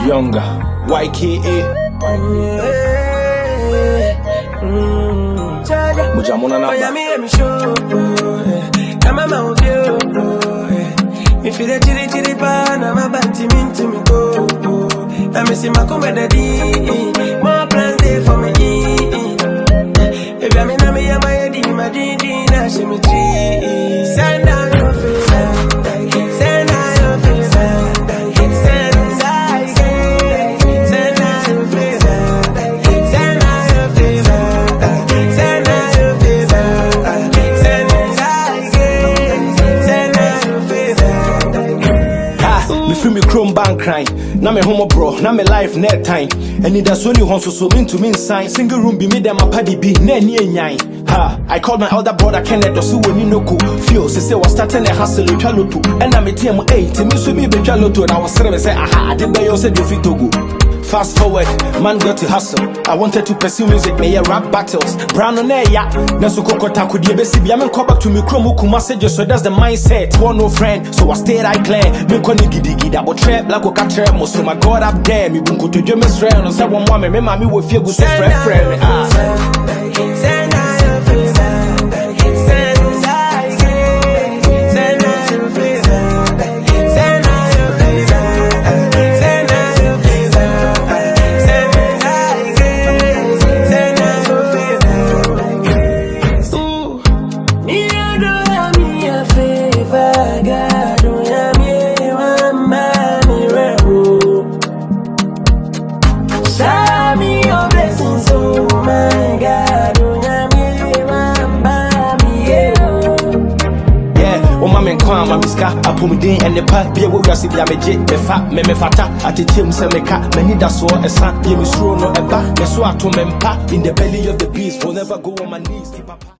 Younger, YKA. Mujamona na me feel the chiri pan, I'm a banty mean to me go. I miss him, I come with the D. More plans there for me. If I'm in a me, I'm a D, my D, now she me tree. Send down your face, send down your face, send down your face, send down your face, send down your face, send down your face, send down your face, me feel me chrome bank crying. Now me homo bro, now me life net time. And it does only one so mean to mean sign. Single room be me them a paddy be ne nine. Ha! I called my elder brother Kenneth or so when you know cool. Feel say was starting a hustle with Chalotu. And I'm a team 8 and me so me be Chalotu. And I was serving say aha, I did buy you said you fit to go. Fast forward, man got to hustle. I wanted to pursue music, me a rap battles. Brown on air, yeah. Nasu kokota could ye besi be. I'm call back to me chromo kumasejo, so that's the mindset. One no friend, so I stayed I clear. Me koni gidi but trap like a catcher. Most of my God up there, me bunko to James friend. And someone woman, me mommy will feel good friend. I'm miska apomden and the path be a wo gasi bia meje me fa me fata atetem se meka mani da so esa ye me suro no eba me so ato me mpa in the belly of the beast will never go on my knees.